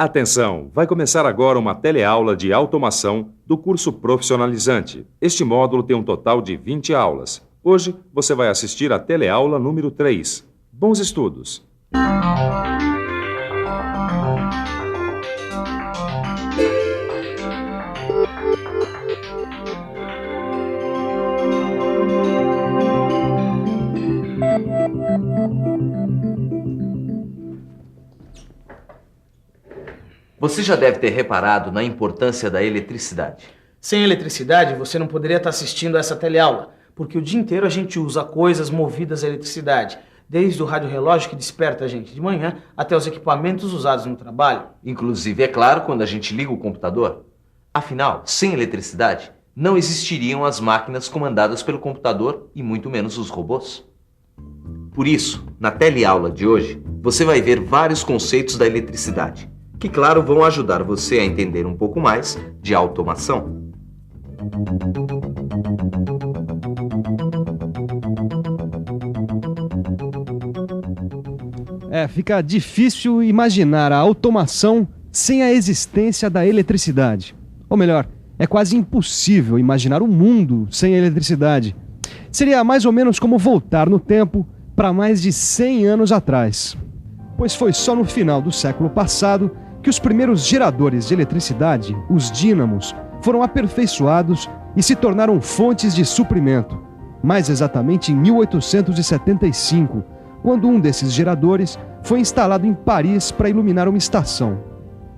Atenção! Vai começar agora uma teleaula de automação do curso profissionalizante. Este módulo tem um total de 20 aulas. Hoje você vai assistir a teleaula número 3. Bons estudos! Você já deve ter reparado na importância da eletricidade. Sem eletricidade, você não poderia estar assistindo a essa teleaula, porque o dia inteiro a gente usa coisas movidas à eletricidade, desde o rádio-relógio que desperta a gente de manhã até os equipamentos usados no trabalho. Inclusive, é claro, quando a gente liga o computador. Afinal, sem eletricidade, não existiriam as máquinas comandadas pelo computador e muito menos os robôs. Por isso, na teleaula de hoje, você vai ver vários conceitos da eletricidade, que, claro, vão ajudar você a entender um pouco mais de automação. Fica difícil imaginar a automação sem a existência da eletricidade. Ou melhor, é quase impossível imaginar o mundo sem a eletricidade. Seria mais ou menos como voltar no tempo para mais de 100 anos atrás. Pois foi só no final do século passado que os primeiros geradores de eletricidade, os dínamos, foram aperfeiçoados e se tornaram fontes de suprimento. Mais exatamente em 1875, quando um desses geradores foi instalado em Paris para iluminar uma estação.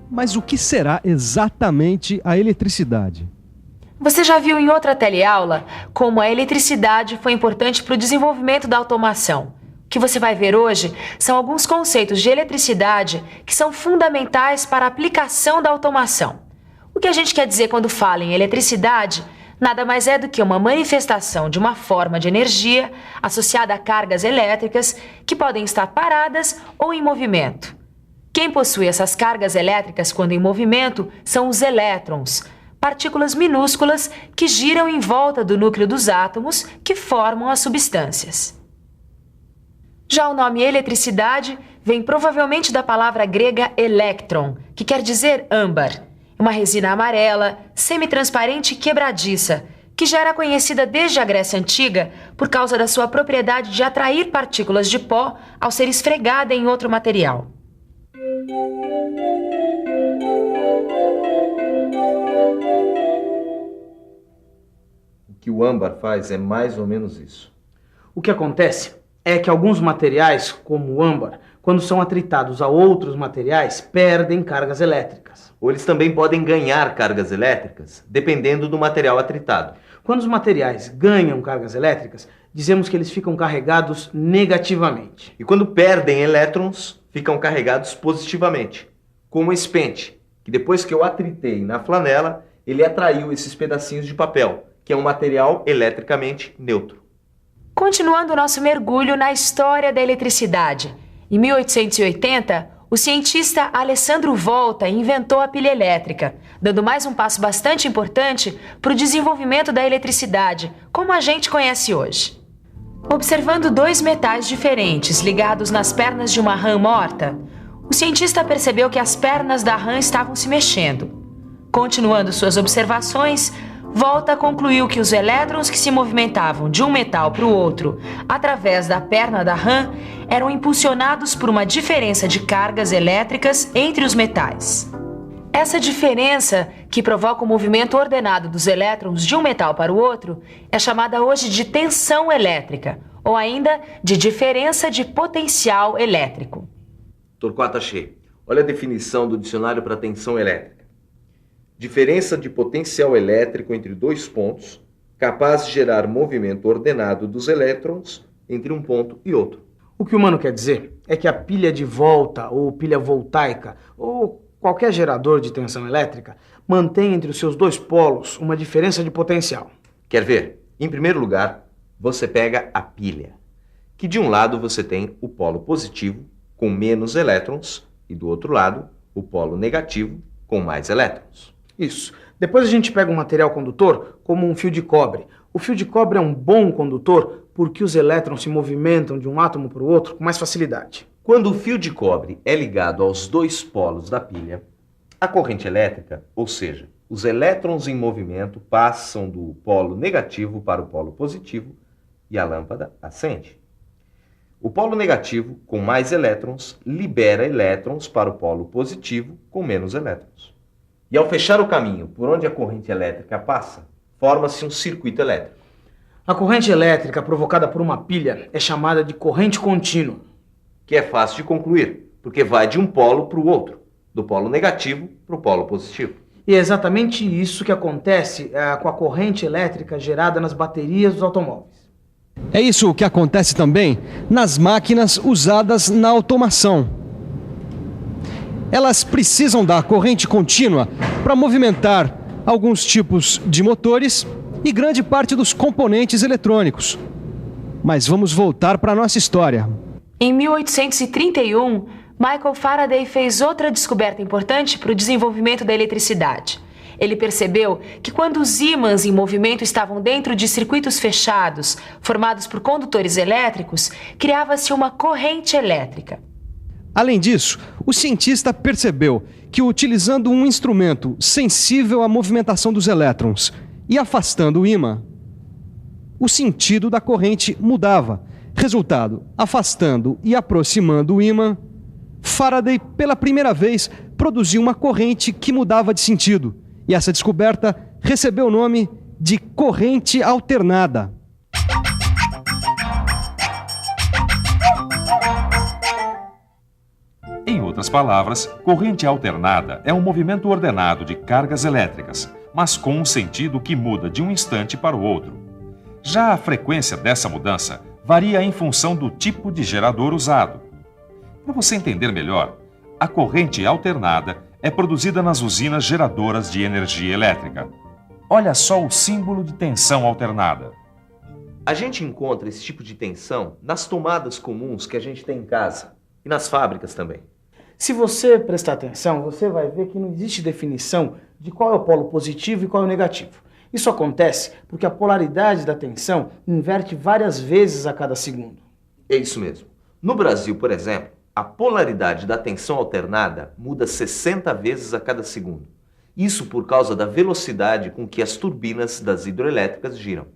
Mas o que será exatamente a eletricidade? Você já viu em outra teleaula como a eletricidade foi importante para o desenvolvimento da automação. O que você vai ver hoje são alguns conceitos de eletricidade que são fundamentais para a aplicação da automação. O que a gente quer dizer quando fala em eletricidade nada mais é do que uma manifestação de uma forma de energia associada a cargas elétricas que podem estar paradas ou em movimento. Quem possui essas cargas elétricas quando em movimento são os elétrons, partículas minúsculas que giram em volta do núcleo dos átomos que formam as substâncias. Já o nome eletricidade vem provavelmente da palavra grega eléktron, que quer dizer âmbar, uma resina amarela, semitransparente e quebradiça, que já era conhecida desde a Grécia Antiga por causa da sua propriedade de atrair partículas de pó ao ser esfregada em outro material. O que o âmbar faz é mais ou menos isso. O que acontece é que alguns materiais, como o âmbar, quando são atritados a outros materiais, perdem cargas elétricas. Ou eles também podem ganhar cargas elétricas, dependendo do material atritado. Quando os materiais ganham cargas elétricas, dizemos que eles ficam carregados negativamente. E quando perdem elétrons, ficam carregados positivamente. Como esse pente, que depois que eu atritei na flanela, ele atraiu esses pedacinhos de papel, que é um material eletricamente neutro. Continuando o nosso mergulho na história da eletricidade. Em 1880, o cientista Alessandro Volta inventou a pilha elétrica, dando mais um passo bastante importante para o desenvolvimento da eletricidade, como a gente conhece hoje. Observando dois metais diferentes ligados nas pernas de uma rã morta, o cientista percebeu que as pernas da rã estavam se mexendo. Continuando suas observações, Volta concluiu que os elétrons que se movimentavam de um metal para o outro através da perna da rã eram impulsionados por uma diferença de cargas elétricas entre os metais. Essa diferença, que provoca o movimento ordenado dos elétrons de um metal para o outro, é chamada hoje de tensão elétrica, ou ainda de diferença de potencial elétrico. Torquato Achei, olha a definição do dicionário para tensão elétrica. Diferença de potencial elétrico entre dois pontos, capaz de gerar movimento ordenado dos elétrons entre um ponto e outro. O que o Mano quer dizer é que a pilha de volta, ou pilha voltaica, ou qualquer gerador de tensão elétrica, mantém entre os seus dois polos uma diferença de potencial. Quer ver? Em primeiro lugar, você pega a pilha, que de um lado você tem o polo positivo, com menos elétrons, e do outro lado, o polo negativo, com mais elétrons. Isso. Depois a gente pega um material condutor, como um fio de cobre. O fio de cobre é um bom condutor porque os elétrons se movimentam de um átomo para o outro com mais facilidade. Quando o fio de cobre é ligado aos dois polos da pilha, A corrente elétrica, ou seja, os elétrons em movimento passam do polo negativo para o polo positivo e a lâmpada acende. O polo negativo, com mais elétrons, libera elétrons para o polo positivo, com menos elétrons. E ao fechar o caminho por onde a corrente elétrica passa, forma-se um circuito elétrico. A corrente elétrica provocada por uma pilha é chamada de corrente contínua. Que é fácil de concluir, porque vai de um polo para o outro, do polo negativo para o polo positivo. E é exatamente isso que acontece com a corrente elétrica gerada nas baterias dos automóveis. É isso que acontece também nas máquinas usadas na automação. Elas precisam da corrente contínua para movimentar alguns tipos de motores e grande parte dos componentes eletrônicos. Mas vamos voltar para a nossa história. Em 1831, Michael Faraday fez outra descoberta importante para o desenvolvimento da eletricidade. Ele percebeu que quando os ímãs em movimento estavam dentro de circuitos fechados, formados por condutores elétricos, criava-se uma corrente elétrica. Além disso, o cientista percebeu que utilizando um instrumento sensível à movimentação dos elétrons e afastando o ímã, o sentido da corrente mudava. Resultado, afastando e aproximando o ímã, Faraday, pela primeira vez, produziu uma corrente que mudava de sentido. E essa descoberta recebeu o nome de corrente alternada. Em outras palavras, corrente alternada é um movimento ordenado de cargas elétricas, mas com um sentido que muda de um instante para o outro. Já a frequência dessa mudança varia em função do tipo de gerador usado. Para você entender melhor, a corrente alternada é produzida nas usinas geradoras de energia elétrica. Olha só o símbolo de tensão alternada. A gente encontra esse tipo de tensão nas tomadas comuns que a gente tem em casa e nas fábricas também. Se você prestar atenção, você vai ver que não existe definição de qual é o polo positivo e qual é o negativo. Isso acontece porque a polaridade da tensão inverte várias vezes a cada segundo. É isso mesmo. No Brasil, por exemplo, a polaridade da tensão alternada muda 60 vezes a cada segundo. Isso por causa da velocidade com que as turbinas das hidroelétricas giram.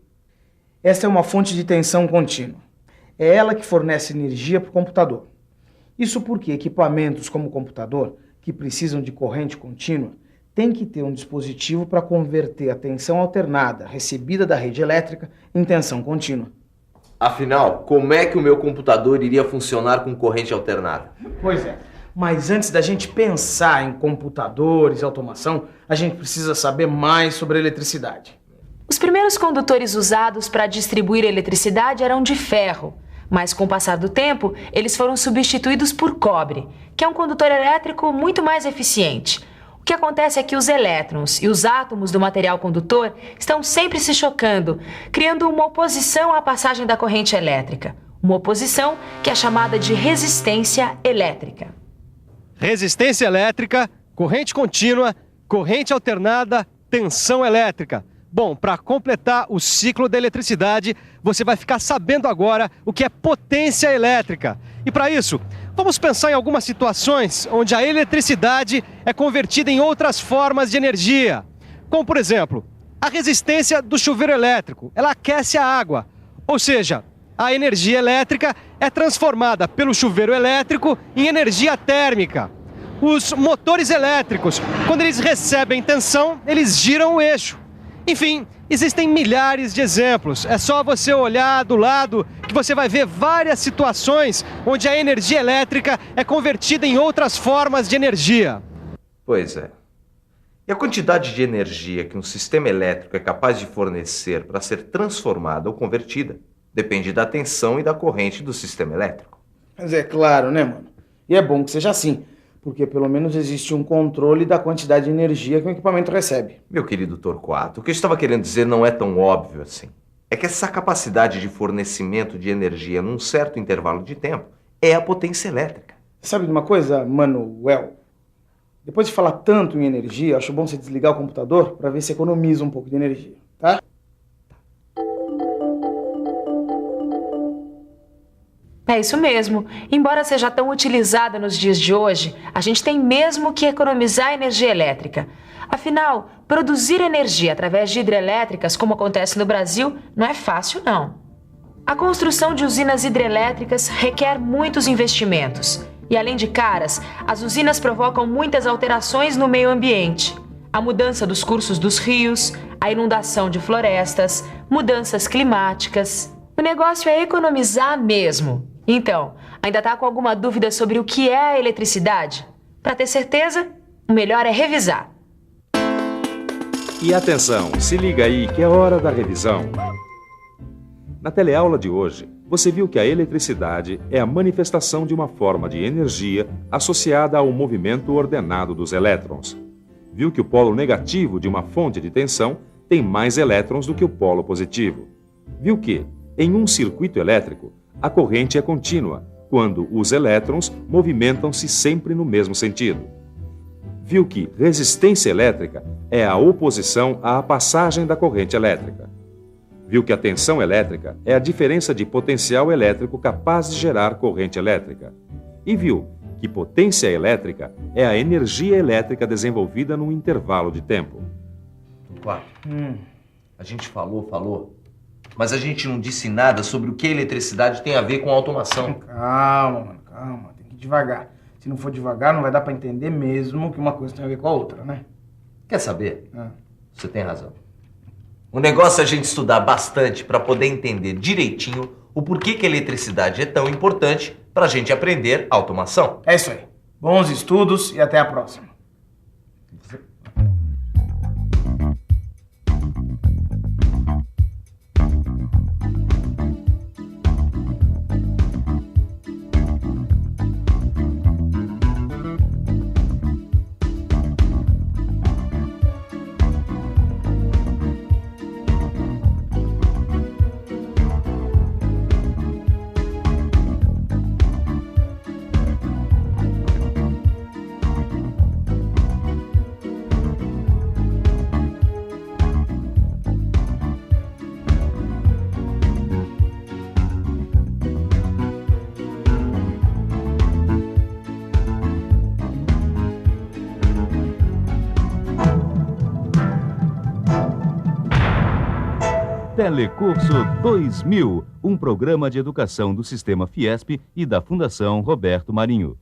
Esta é uma fonte de tensão contínua. É ela que fornece energia para o computador. Isso porque equipamentos como o computador, que precisam de corrente contínua, têm que ter um dispositivo para converter a tensão alternada recebida da rede elétrica em tensão contínua. Afinal, como é que o meu computador iria funcionar com corrente alternada? Pois é. Mas antes da gente pensar em computadores e automação, a gente precisa saber mais sobre a eletricidade. Os primeiros condutores usados para distribuir eletricidade eram de ferro, mas com o passar do tempo, eles foram substituídos por cobre, que é um condutor elétrico muito mais eficiente. O que acontece é que os elétrons e os átomos do material condutor estão sempre se chocando, criando uma oposição à passagem da corrente elétrica. Uma oposição que é chamada de resistência elétrica. Resistência elétrica, corrente contínua, corrente alternada, tensão elétrica. Bom, para completar o ciclo da eletricidade, você vai ficar sabendo agora o que é potência elétrica. E para isso, vamos pensar em algumas situações onde a eletricidade é convertida em outras formas de energia. Como, por exemplo, a resistência do chuveiro elétrico. Ela aquece a água. Ou seja, a energia elétrica é transformada pelo chuveiro elétrico em energia térmica. Os motores elétricos, quando eles recebem tensão, eles giram o eixo. Enfim, existem milhares de exemplos. É só você olhar do lado que você vai ver várias situações onde a energia elétrica é convertida em outras formas de energia. Pois é. E a quantidade de energia que um sistema elétrico é capaz de fornecer para ser transformada ou convertida depende da tensão e da corrente do sistema elétrico. Mas é claro, né, mano? E é bom que seja assim, porque pelo menos existe um controle da quantidade de energia que o equipamento recebe. Meu querido Torquato, o que eu estava querendo dizer não é tão óbvio assim. É que essa capacidade de fornecimento de energia num certo intervalo de tempo é a potência elétrica. Sabe de uma coisa, Manuel? Depois de falar tanto em energia, acho bom você desligar o computador para ver se economiza um pouco de energia, tá? É isso mesmo. Embora seja tão utilizada nos dias de hoje, a gente tem mesmo que economizar energia elétrica. Afinal, produzir energia através de hidrelétricas, como acontece no Brasil, não é fácil, não. A construção de usinas hidrelétricas requer muitos investimentos. E além de caras, as usinas provocam muitas alterações no meio ambiente. A mudança dos cursos dos rios, a inundação de florestas, mudanças climáticas. O negócio é economizar mesmo. Então, ainda está com alguma dúvida sobre o que é a eletricidade? Para ter certeza, o melhor é revisar. E atenção, se liga aí que é hora da revisão. Na teleaula de hoje, você viu que a eletricidade é a manifestação de uma forma de energia associada ao movimento ordenado dos elétrons. Viu que o polo negativo de uma fonte de tensão tem mais elétrons do que o polo positivo. Viu que, em um circuito elétrico, a corrente é contínua, quando os elétrons movimentam-se sempre no mesmo sentido. Viu que resistência elétrica é a oposição à passagem da corrente elétrica. Viu que a tensão elétrica é a diferença de potencial elétrico capaz de gerar corrente elétrica. E viu que potência elétrica é a energia elétrica desenvolvida num intervalo de tempo. Claro. A gente falou, mas a gente não disse nada sobre o que a eletricidade tem a ver com a automação. Calma, mano, calma. Tem que ir devagar. Se não for devagar, não vai dar pra entender mesmo que uma coisa tem a ver com a outra, né? Quer saber? Você tem razão. O negócio é a gente estudar bastante para poder entender direitinho o porquê que a eletricidade é tão importante para a gente aprender automação. É isso aí. Bons estudos e até a próxima. Telecurso 2000, um programa de educação do Sistema Fiesp e da Fundação Roberto Marinho.